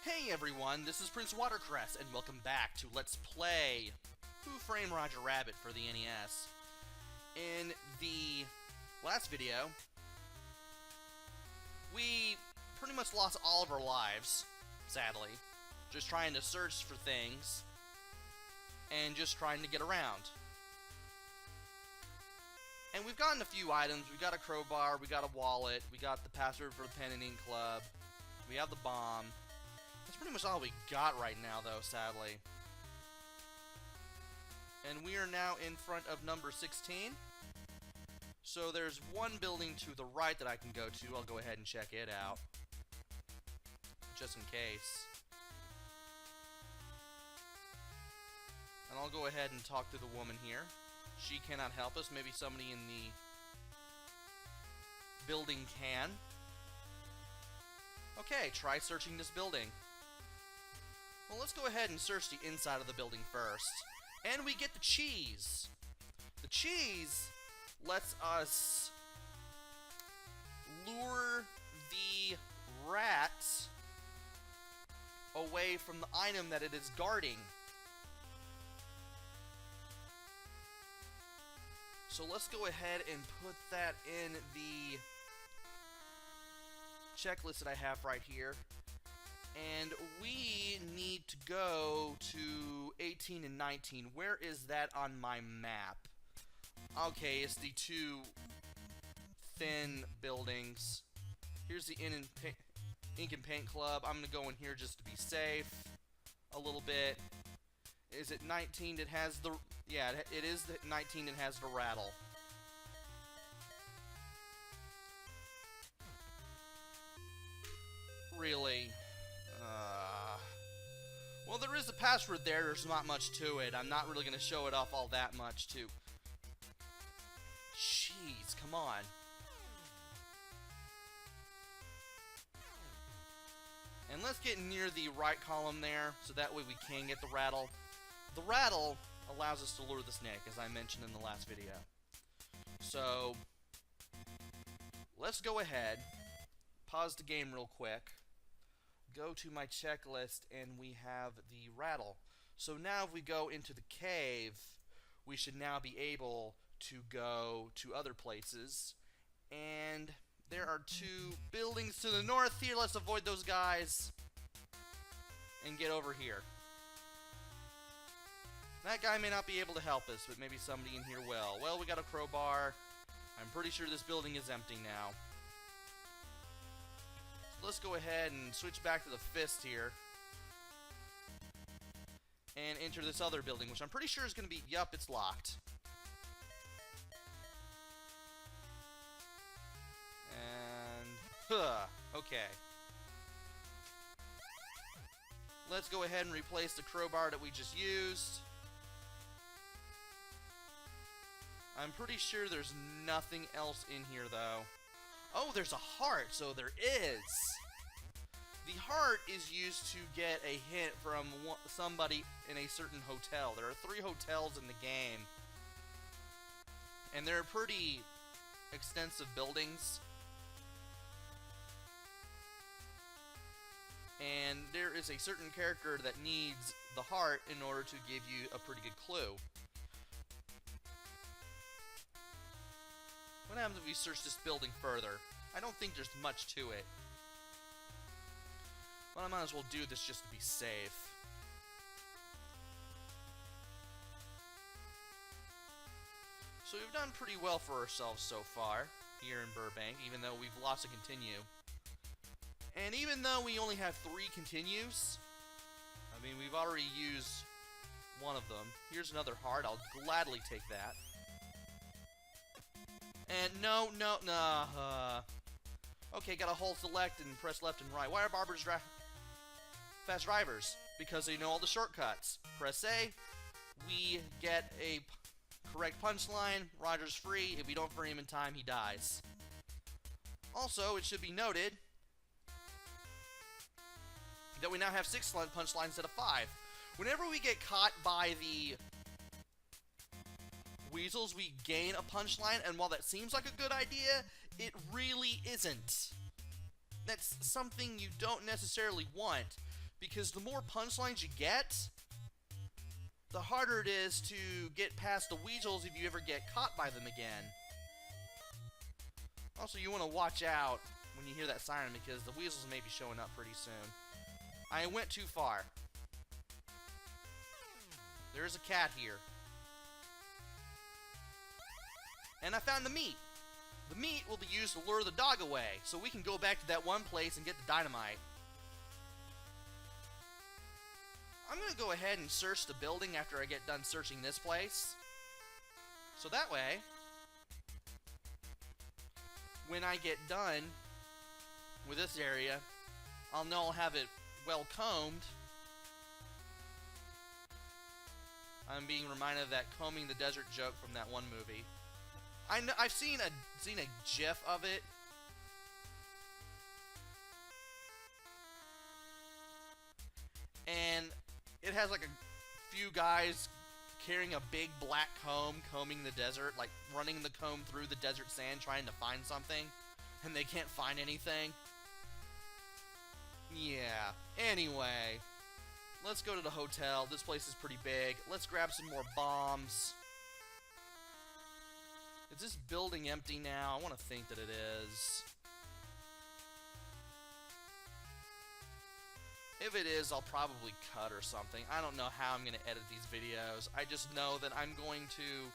Hey everyone, this is PrinceWatercress, and welcome back to Let's Play Who Framed Roger Rabbit for the NES. In the last video, we pretty much lost all of our lives, sadly, just trying to search for things, and just trying to get around. And we've gotten a few items. We got a crowbar, we got a wallet, we got the password for the Pen and Ink Club, we have the bomb. That's pretty much all we got right now, though, sadly. And we are now in front of number 16. So there's one building to the right that I can go to. I'll go ahead and check it out, just in case. And I'll go ahead and talk to the woman here. She cannot help us. Maybe somebody in the building can. Okay, try searching this building. Well, let's go ahead and search the inside of the building first. And we get the cheese. The cheese lets us lure the rat away from the item that it is guarding. So let's go ahead and put that in the checklist that I have right here. And we need to go to 18 and 19. Where is that on my map? Okay, it's the two thin buildings. Here's the Ink and Paint Club. I'm going to go in here just to be safe a little bit. Is it 19 that has the... Yeah, it is the 19 that has the rattle. Really? Well, there is a password there. There's not much to it. I'm not really going to show it off all that much, too. Jeez, come on. And let's get near the right column there, so that way we can get the rattle. The rattle allows us to lure the snake, as I mentioned in the last video. So, let's go ahead, pause the game real quick, go to my checklist, and we have the rattle. So now if we go into the cave, we should now be able to go to other places. And there are two buildings to the north here. Let's avoid those guys and get over here. That guy may not be able to help us, but maybe somebody in here will. Well, we got a crowbar. I'm pretty sure this building is empty now. Let's go ahead and switch back to the fist here. And enter this other building, which I'm pretty sure is going to be... Yup, it's locked. And... okay. Let's go ahead and replace the crowbar that we just used. I'm pretty sure there's nothing else in here, though. Oh, there's a heart, so there is. The heart is used to get a hint from somebody in a certain hotel. There are 3 hotels in the game. And they're pretty extensive buildings. And there is a certain character that needs the heart in order to give you a pretty good clue. What happens if we search this building further? I don't think there's much to it. But I might as well do this just to be safe. So we've done pretty well for ourselves so far here in Burbank, even though we've lost a continue. And even though we only have 3 continues, I mean, we've already used one of them. Here's another heart. I'll gladly take that. And no. Okay, gotta hold select and press left and right. Why are barbers fast drivers? Because they know all the shortcuts. Press A. We get a correct punchline. Roger's free. If we don't free him in time, he dies. Also, it should be noted that we now have 6 punchlines instead of 5. Whenever we get caught by the weasels, we gain a punchline, and while that seems like a good idea, it really isn't. That's something you don't necessarily want, Because the more punchlines you get, the harder it is to get past the weasels if you ever get caught by them again. Also, you want to watch out when you hear that siren because the weasels may be showing up pretty soon. I went too far. There's a cat here. And I found the meat. The meat will be used to lure the dog away, so we can go back to that one place and get the dynamite. I'm going to go ahead and search the building after I get done searching this place. So that way, when I get done with this area, I'll know I'll have it well combed. I'm being reminded of that combing the desert joke from that one movie. I've seen a GIF of it. And it has like a few guys carrying a big black comb, combing the desert, like running the comb through the desert sand trying to find something, and they can't find anything. Yeah, anyway, let's go to the hotel. This place is pretty big. Let's grab some more bombs. Is this building empty now? I want to think that it is. If it is, I'll probably cut or something. I don't know how I'm going to edit these videos. I just know that I'm going to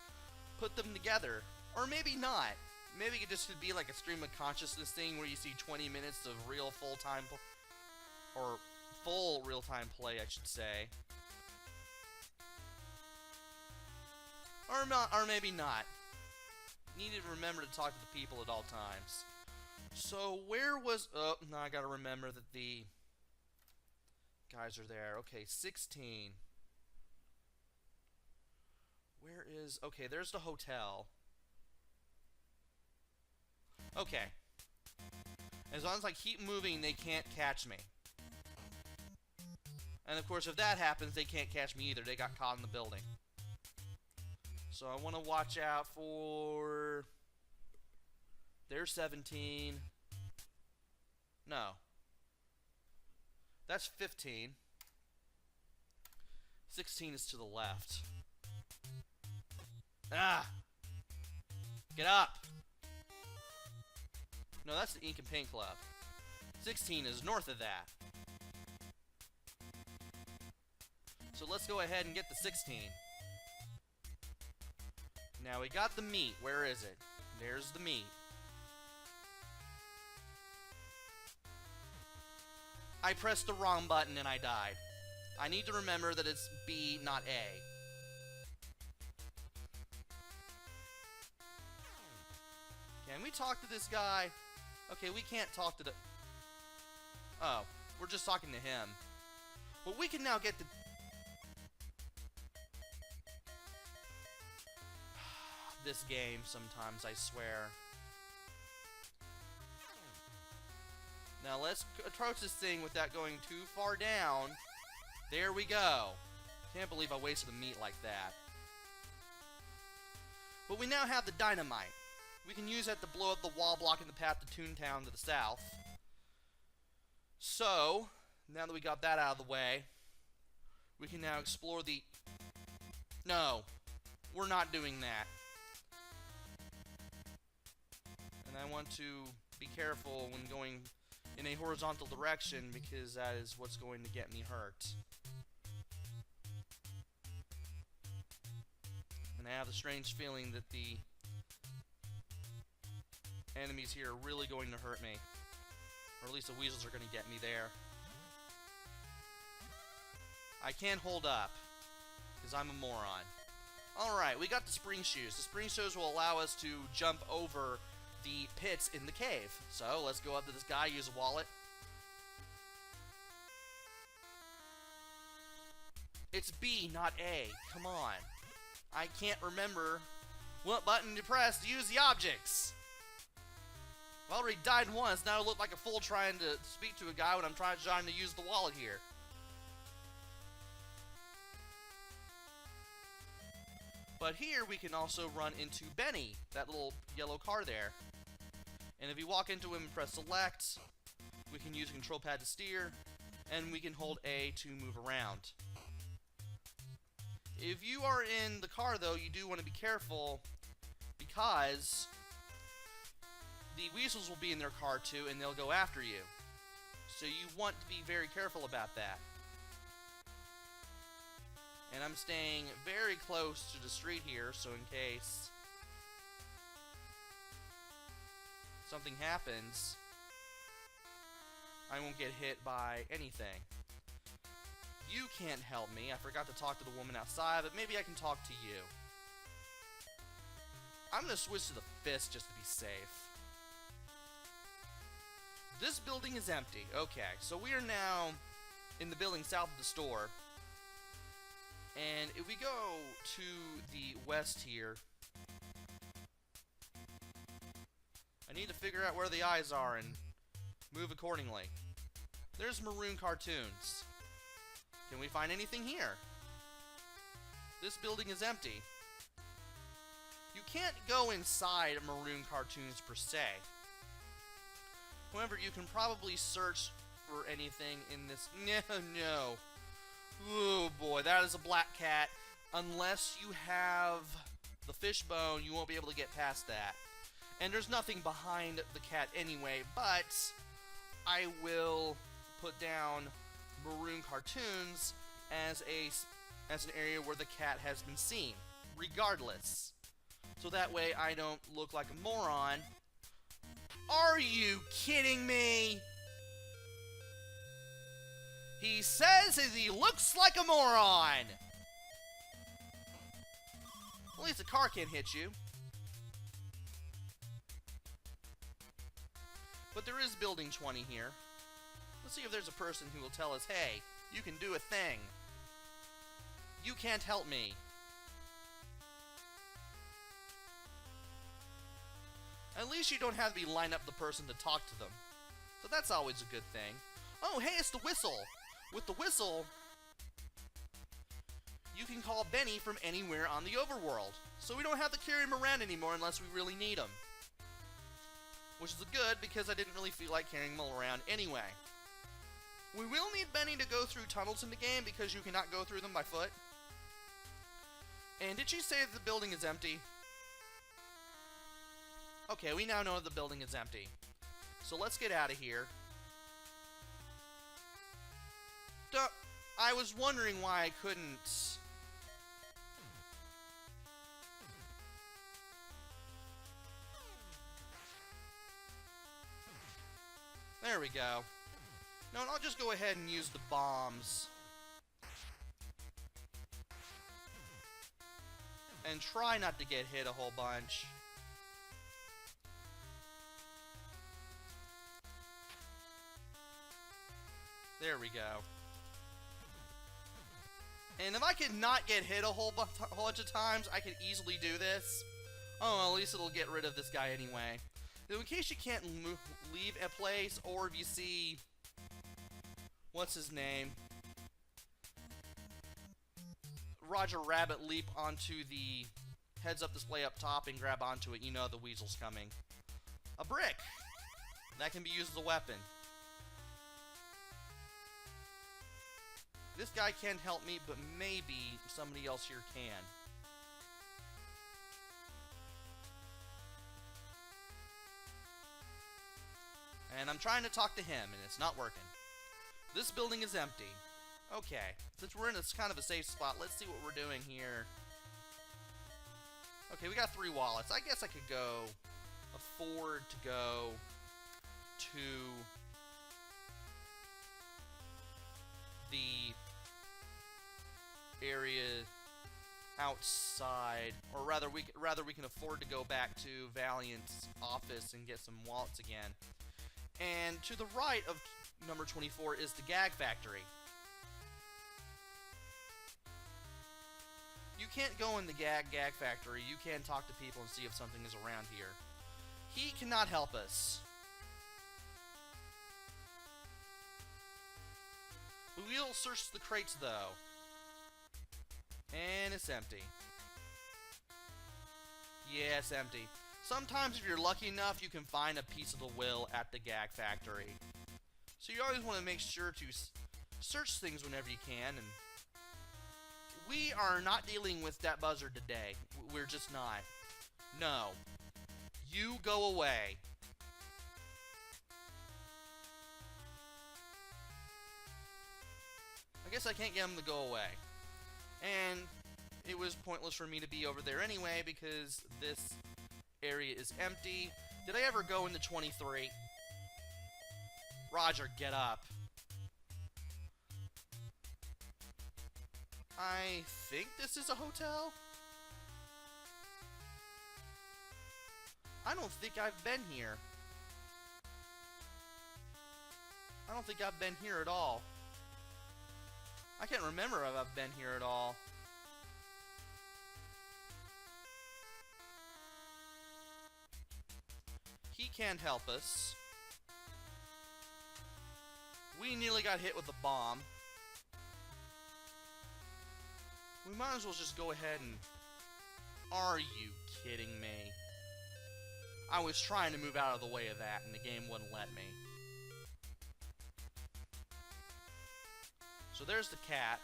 put them together. Or maybe not. Maybe it just could be like a stream of consciousness thing where you see 20 minutes of real full-time... or full real-time play, I should say. Or not, or maybe not. Need to remember to talk to the people at all times. So, where was... Oh, now I gotta remember that the... guys are there. Okay, 16. Where is... Okay, there's the hotel. Okay. As long as I keep moving, they can't catch me. And of course, if that happens, they can't catch me either. They got caught in the building. So I want to watch out for... There's 17. No. That's 15. 16 is to the left. Ah! Get up! No, that's the Ink and Paint Club. 16 is north of that. So let's go ahead and get the 16. Now we got the meat. Where is it? There's the meat. I pressed the wrong button and I died. I need to remember that it's B, not A. Can we talk to this guy? Okay, we can't talk to the... Oh, we're just talking to him. Well, we can now get the... This game sometimes, I swear. Now let's approach this thing without going too far down. There we go. Can't believe I wasted the meat like that. But we now have the dynamite. We can use that to blow up the wall blocking the path to Toontown to the south. So, now that we got that out of the way, we can now explore the... No, we're not doing that. And I want to be careful when going in a horizontal direction because that is what's going to get me hurt. And I have a strange feeling that the enemies here are really going to hurt me. Or at least the weasels are going to get me there. I can't hold up because I'm a moron. Alright, we got the spring shoes. The spring shoes will allow us to jump over the pits in the cave. So, let's go up to this guy, use a wallet. It's B, not A. Come on. I can't remember what button to press to use the objects. I already died once, now I look like a fool trying to speak to a guy when I'm trying to use the wallet here. But here we can also run into Benny, that little yellow car there. And if you walk into him and press select, we can use control pad to steer. and we can hold A to move around. If you are in the car, though, you do want to be careful, because the weasels will be in their car too, and they'll go after you. So you want to be very careful about that. And I'm staying very close to the street here, so in case something happens, I won't get hit by anything. You can't help me. I forgot to talk to the woman outside, but maybe I can talk to you. I'm going to switch to the fist just to be safe. This building is empty. Okay, so we are now in the building south of the store. And if we go to the west here, I need to figure out where the eyes are and move accordingly. There's maroon cartoons. Can we find anything here? This building is empty. You can't go inside maroon cartoons per se. However, you can probably search for anything in this. No. Oh boy, that is a black cat. Unless you have the fishbone, you won't be able to get past that. And there's nothing behind the cat anyway, but I will put down maroon cartoons as an area where the cat has been seen, regardless. So that way I don't look like a moron. Are you kidding me? He says as he looks like a moron! At least a car can't hit you. But there is building 20 here. Let's see if there's a person who will tell us, hey, you can do a thing. You can't help me. At least you don't have to be line up the person to talk to them. So that's always a good thing. Oh, hey, it's the whistle. With the whistle, you can call Benny from anywhere on the overworld. So we don't have to carry him around anymore unless we really need him. Which is good, because I didn't really feel like carrying him around anyway. We will need Benny to go through tunnels in the game, because you cannot go through them by foot. And did she say that the building is empty? Okay, we now know the building is empty. So let's get out of here. I was wondering why I couldn't... There we go. No, I'll just go ahead and use the bombs. And try not to get hit a whole bunch. There we go. And if I could not get hit a whole bunch of times, I could easily do this. Oh, well, at least it'll get rid of this guy anyway. In case you can't leave a place, or if you see... What's his name? Roger Rabbit leap onto the heads-up display up top and grab onto it, you know the weasel's coming. A brick! That can be used as a weapon. This guy can't help me, but maybe somebody else here can. And I'm trying to talk to him, and it's not working. This building is empty. Okay, since we're in this kind of a safe spot, let's see what we're doing here. Okay, we got 3 wallets. I guess I could afford to go to the area outside, or rather we can afford to go back to Valiant's office and get some wallets again. And to the right of number 24 is the Gag Factory. You can't go in the Gag Factory. You can talk to people and see if something is around here. He cannot help us. We will search the crates, though. And it's empty. Yeah, it's empty. Sometimes if you're lucky enough, you can find a piece of the will at the Gag Factory. So you always want to make sure to search things whenever you can, and we are not dealing with that buzzard today. We're just not. No. You go away. I guess I can't get him to go away. And it was pointless for me to be over there anyway because this area is empty. Did I ever go into 23? Roger, get up. I think this is a hotel? I don't think I've been here. I don't think I've been here at all. I can't remember if I've been here at all. He can't help us. We nearly got hit with a bomb. We might as well just go ahead and... Are you kidding me? I was trying to move out of the way of that, and the game wouldn't let me. So there's the cat.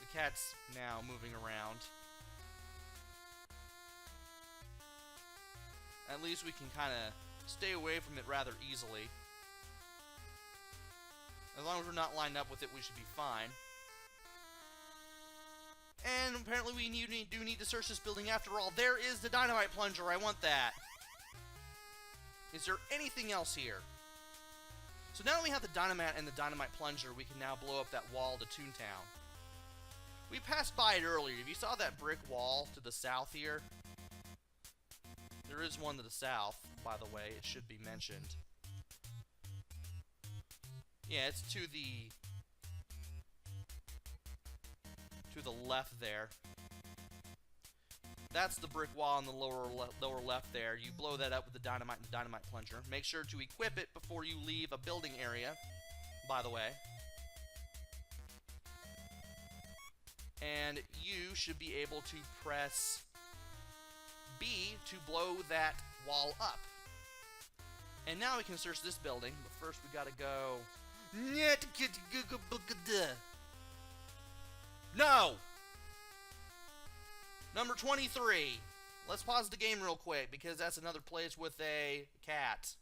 The cat's now moving around. At least we can kind of stay away from it rather easily. As long as we're not lined up with it, we should be fine. And apparently we do need to search this building after all. There is the dynamite plunger. I want that. Is there anything else here? So now that we have the dynamite and the dynamite plunger, we can now blow up that wall to Toontown. We passed by it earlier. If you saw that brick wall to the south here, there is one to the south, by the way. It should be mentioned. Yeah, it's to the left there. That's the brick wall in the lower left there. You blow that up with the dynamite and the dynamite plunger. Make sure to equip it before you leave a building area, by the way. And you should be able to press B to blow that wall up. And now we can search this building, but first we gotta go... No! Number 23. Let's pause the game real quick, because that's another place with a cat.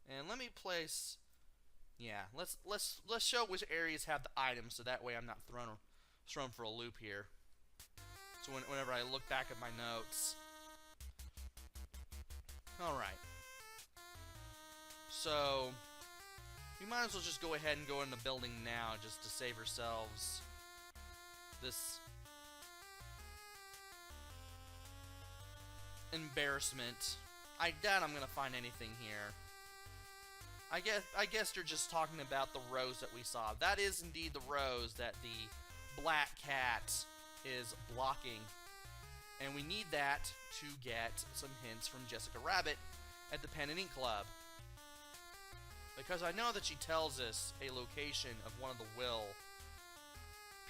And let me place... Yeah, let's show which areas have the items, so that way I'm not thrown for a loop here. So whenever I look back at my notes... Alright. So, we might as well just go ahead and go in the building now, just to save ourselves this embarrassment. I doubt I'm gonna find anything here. I guess you're just talking about the rose that we saw. That is indeed the rose that the black cat is blocking. And we need that to get some hints from Jessica Rabbit at the Pen and Ink Club. Because I know that she tells us a location of one of the will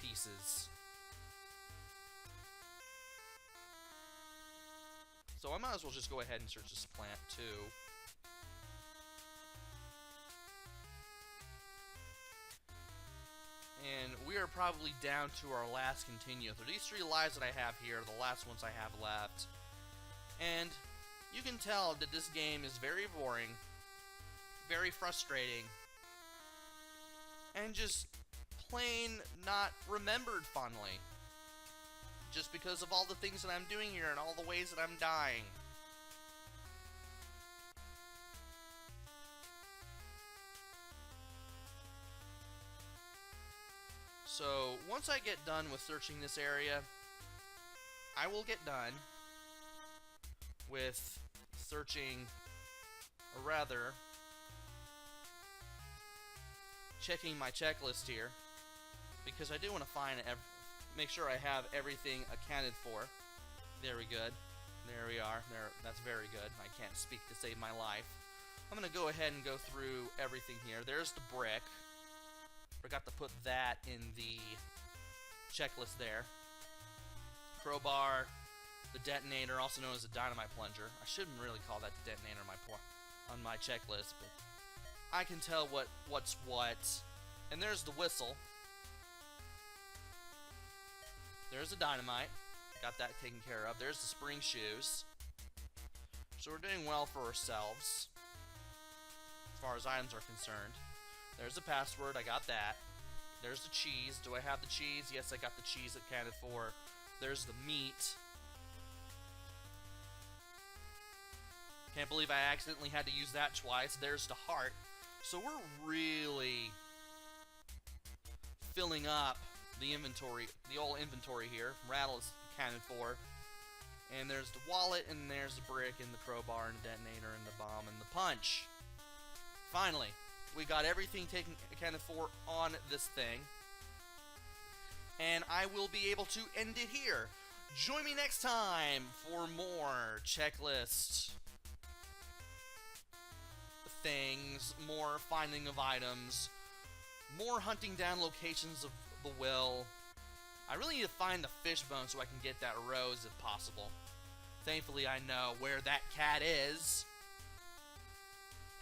pieces. So I might as well just go ahead and search this plant too. And we are probably down to our last continue. So these 3 lives that I have here are the last ones I have left. And you can tell that this game is very boring, very frustrating, and just plain not remembered fondly. Just because of all the things that I'm doing here and all the ways that I'm dying. So, once I get done with searching this area, I will get done with searching, or rather, checking my checklist here, because I do want to make sure I have everything accounted for. There we go. There we are. That's very good. I can't speak to save my life. I'm going to go ahead and go through everything here. There's the brick. Forgot to put that in the checklist there. crowbar, the detonator, also known as the dynamite plunger. I shouldn't really call that the detonator on my checklist, but I can tell what's what. And there's the whistle. There's the dynamite. Got that taken care of. There's the spring shoes. So we're doing well for ourselves as far as items are concerned. There's the password. I got that. There's the cheese. Do I have the cheese? Yes, I got the cheese accounted for. There's the meat. Can't believe I accidentally had to use that twice. There's the heart. So we're really filling up the inventory, the old inventory here. Rattle is accounted for. And there's the wallet, and there's the brick, and the crowbar, and the detonator, and the bomb, and the punch. Finally, we got everything accounted for on this thing. And I will be able to end it here. Join me next time for more checklist things, more finding of items, more hunting down locations of the will. I really need to find the fishbone so I can get that rose if possible. Thankfully, I know where that cat is.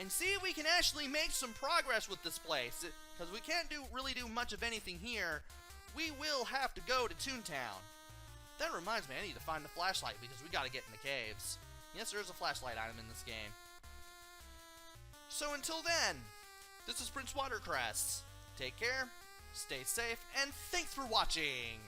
And see if we can actually make some progress with this place. Because we can't really do much of anything here. We will have to go to Toontown. That reminds me, I need to find the flashlight because we gotta get in the caves. Yes, there is a flashlight item in this game. So until then, this is PrinceWatercress. Take care, stay safe, and thanks for watching!